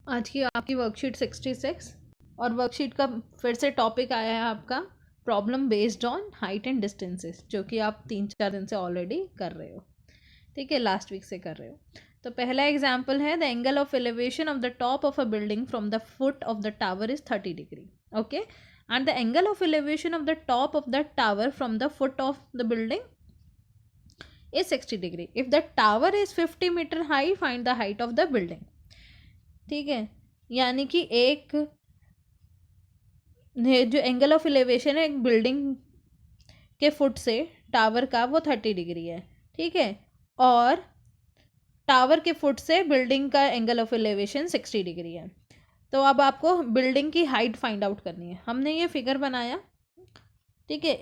आज की आपकी वर्कशीट 66 और वर्कशीट का फिर से टॉपिक आया है आपका problem based on height and distances, जो कि आप 3-4 दिन से ऑलरेडी कर रहे हो। ठीक है, लास्ट वीक से कर रहे हो। तो पहला एग्जाम्पल है the angle of elevation of the top of a building from the foot of the tower is 30 degree. Okay, and the angle of elevation of the top of the tower from the foot of the building is 60 degree. If the tower is 50 metre high, find the height of the building. ठीक है, यानी कि एक जो angle of elevation है एक building के foot से टावर का, वो 30 डिग्री है। ठीक है, और टावर के फुट से बिल्डिंग का एंगल ऑफ एलिवेशन 60 डिग्री है। तो अब आपको बिल्डिंग की हाइट फाइंड आउट करनी है। हमने ये फिगर बनाया, ठीक है,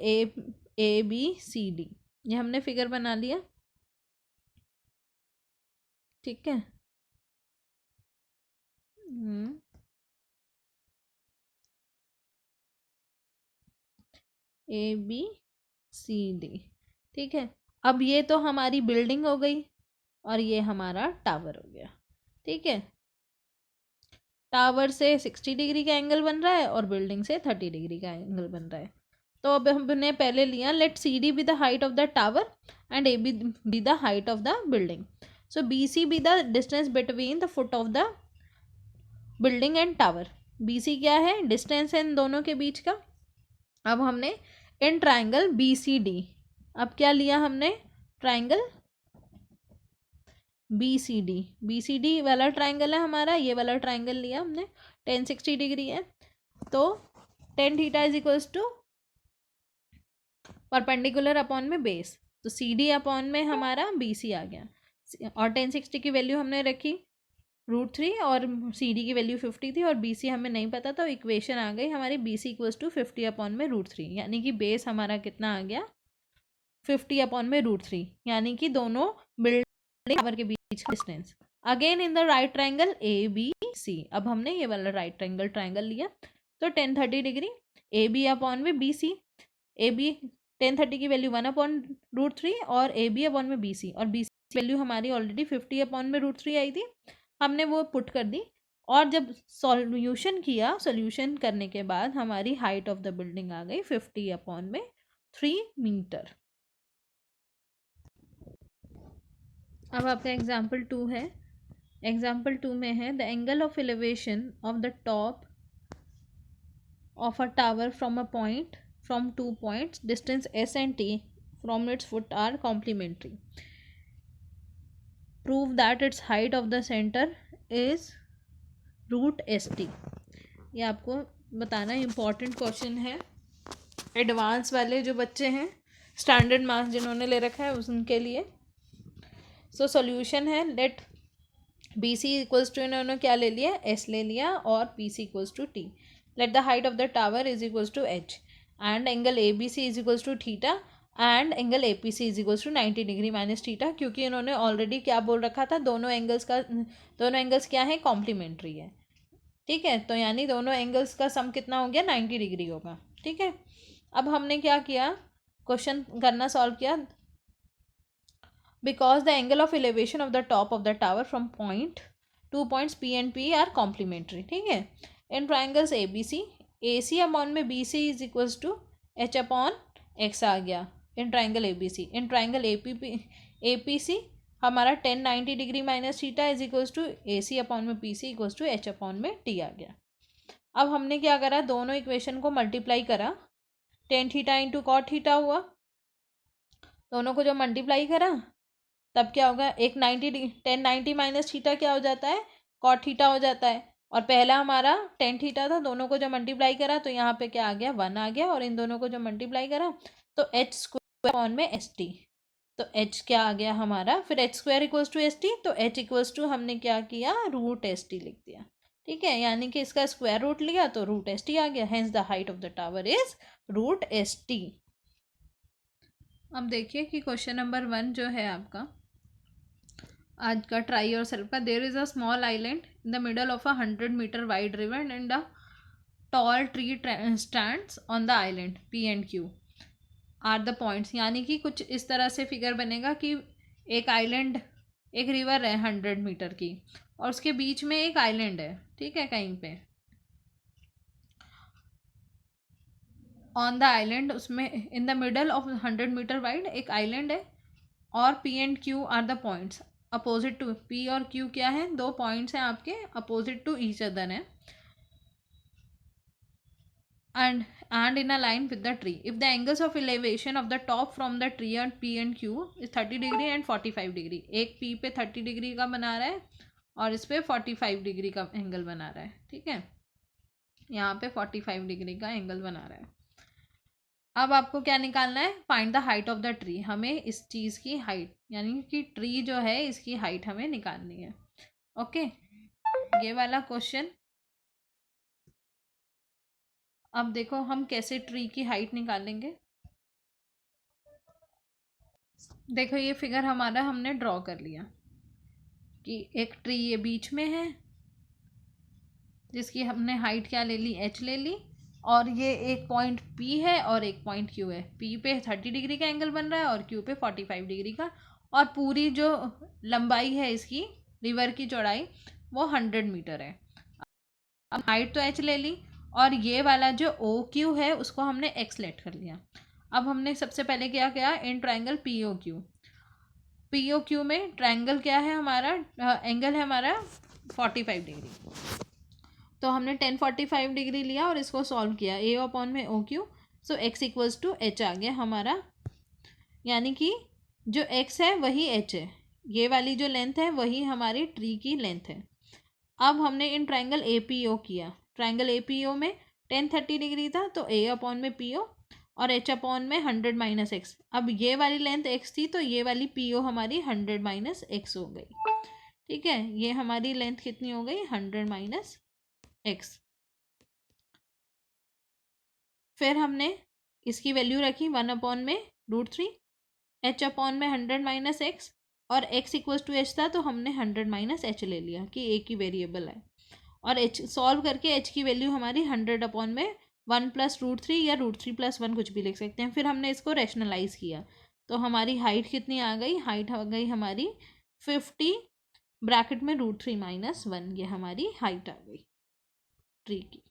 ABCD, ये हमने फिगर बना लिया। ठीक है, ABCD। ठीक है, अब ये तो हमारी बिल्डिंग हो गई और ये हमारा टावर हो गया। ठीक है, टावर से 60 डिग्री का एंगल बन रहा है और बिल्डिंग से 30 डिग्री का एंगल बन रहा है। तो अब हमने पहले लिया, let CD be the height of the tower and AB be the height of the building. So BC be the distance between the foot of the building and tower. BC क्या है? डिस्टेंस है इन दोनों के बीच का। अब हमने in triangle BCD, अब क्या लिया हमने? ट्राइंगल BCD वाला ट्राइंगल है हमारा, ये वाला ट्राइंगल लिया हमने, 1060 डिग्री है। तो tan theta is equals to perpendicular upon में बेस, तो CD अपॉन में हमारा BC आ गया। और 1060 की वैल्यू हमने रखी √3 और CD की वैल्यू 50 थी और BC हमें नहीं पता, तो इक्वेशन आ गई हमारी BC इक्वल्स टू 50 अपॉन में √3, यानी कि बेस हमारा कितना आ गया? 50 अपॉन में √3, यानी कि दोनों बिल्डिंग टावर के बीच का distance. Again in the right triangle ABC, अब हमने ये वाला राइट ट्राइंगल लिया, तो 1030 डिग्री AB अपॉन में BC, AB 1030 की वैल्यू 1 अपॉन √3 और AB अपॉन में BC, और BC वैल्यू हमारी ऑलरेडी 50 अपॉन में √3 आई थी, हमने वो पुट कर दी। और जब सॉल्यूशन किया, सॉल्यूशन करने के बाद हमारी हाइट ऑफ द बिल्डिंग आ गई 50 अपॉन में 3 मीटर। अब आपका एग्जाम्पल 2 है। एग्जाम्पल 2 में है the angle of elevation of the top of a tower from a point from 2 points, distance S and T from its foot are complementary. Prove that its height of the center is √ST। ये आपको बताना important question है, advance वाले जो बच्चे हैं, standard marks जिन्होंने ले रखा है उनके लिए। सो सॉल्यूशन है, लेट BC इक्वल्स टू, इन्होंने क्या ले लिया? S ले लिया, और PC equals to T। Let the height of the tower is equals to H and angle ABC is equals to theta and angle APC is equals to 90 degree minus theta, क्योंकि इन्होंने already क्या बोल रखा था? दोनों angles क्या है? Complementary है। ठीक है, तो यानी दोनों एंगल्स का सम कितना हो गया? 90 डिग्री होगा। ठीक है, अब हमने क्या किया? क्वेश्चन करना सॉल्व किया। Because the angle of elevation of the top of the tower from two points P and P are complementary। ठीक है, in triangles ABC, AC upon में BC is equals to H अपॉन X आ गया in triangle ABC। In triangle APC हमारा 1090 degree minus theta is equals to AC upon में PC equals to H upon में T आ गया। अब हमने क्या करा? दोनों इक्वेशन को मल्टीप्लाई करा, tan theta into cot theta हुआ, दोनों को जो मल्टीप्लाई करा तब क्या होगा? एक 1090 माइनस थीटा क्या हो जाता है? कॉट थीटा हो जाता है, और पहला हमारा 10 थीटा था, दोनों को जो मल्टीप्लाई करा तो यहाँ पे क्या आ गया? 1 आ गया, और इन दोनों को जो मल्टीप्लाई करा तो H स्क्वायर अपॉन में ST, तो H क्या आ गया हमारा? फिर H square equals to ST, तो H इक्वल्स टू हमने क्या किया? √ST लिख दिया। ठीक है, यानी कि इसका स्क्वायर रूट लिया तो √ST आ गया, hence the height of the tower is √ST। अब देखिए कि क्वेश्चन नंबर 1 जो है आपका आज का ट्राई योर सेल्फ का, there is a small island in the middle of 100 metre wide river and a tall tree stands on the island P and Q are the points. यानी कि कुछ इस तरह से फिगर बनेगा कि एक आइलैंड एक रिवर है 100 मीटर की, और उसके बीच में एक आइलैंड है, ठीक है, कहीं पे ऑन द आइलैंड, उसमें in the middle of 100 metre wide एक आइलैंड है, और P and Q are the points opposite to, P और क्यू क्या है, दो पॉइंट्स हैं आपके अपोजिट टू ईच अदर हैं, and in a line with the tree. If the angles of elevation of the top from the tree on P and Q is 30 degree and 45 degree, एक P पे 30 degree का बना रहा है और इस पे 45 डिग्री का एंगल बना रहा है, ठीक है, यहाँ पे 45 डिग्री का एंगल बना रहा है। अब आपको क्या निकालना है, find the height of the tree, हमें इस चीज़ की हाइट यानी कि ट्री जो है इसकी हाइट हमें निकालनी है। ओके, ये वाला क्वेश्चन। अब देखो हम कैसे ट्री की हाइट निकालेंगे। देखो ये फिगर हमारा हमने ड्रॉ कर लिया कि एक ट्री ये बीच में है जिसकी हमने हाइट क्या ले ली, एच ले ली, और ये एक पॉइंट पी है और एक पॉइंट क्यू है, पी पे 30 डिग्री का एंगल बन रहा है और क्यू पे 45 डिग्री का, और पूरी जो लंबाई है इसकी रिवर की चौड़ाई वो 100 मीटर है। अब हाइट तो एच ले ली, और ये वाला जो ओ क्यू है उसको हमने एक्स लेट कर लिया। अब हमने सबसे पहले क्या किया, in triangle P O Q, P O Q में ट्राइंगल क्या है हमारा, एंगल है हमारा 45 डिग्री, तो हमने 1045 डिग्री लिया और इसको सॉल्व किया, ए अपॉन में O Q, so X equals to H आ गया हमारा, यानी कि जो एक्स है वही एच है, ये वाली जो लेंथ है वही हमारी ट्री की लेंथ है। अब हमने in triangle A P O किया, ट्राइंगल ए पी ओ में 1030 डिग्री था, तो ए अपॉन में पी ओ और एच अपॉन में 100 माइनस एक्स। अब ये वाली लेंथ एक्स थी तो ये वाली पी ओ हमारी 100 माइनस एक्स हो गई, ठीक है, ये हमारी लेंथ कितनी हो गई, 100 माइनस एक्स। फिर हमने इसकी वैल्यू रखी 1 अपॉन में √3, एच अपॉन में 100 माइनस एक्स, और एक्स इक्वल्स टू एच था तो हमने 100 माइनस एच ले लिया कि एक ही वेरिएबल है, और एच सॉल्व करके एच की वैल्यू हमारी 100 अपॉन में 1 प्लस √3 या √3 प्लस 1 कुछ भी लिख सकते हैं। फिर हमने इसको रैशनलाइज किया तो हमारी हाइट कितनी आ गई, हाइट आ गई हमारी 50 ब्रैकेट में √3 माइनस 1, ये हमारी हाइट आ गई ट्री की।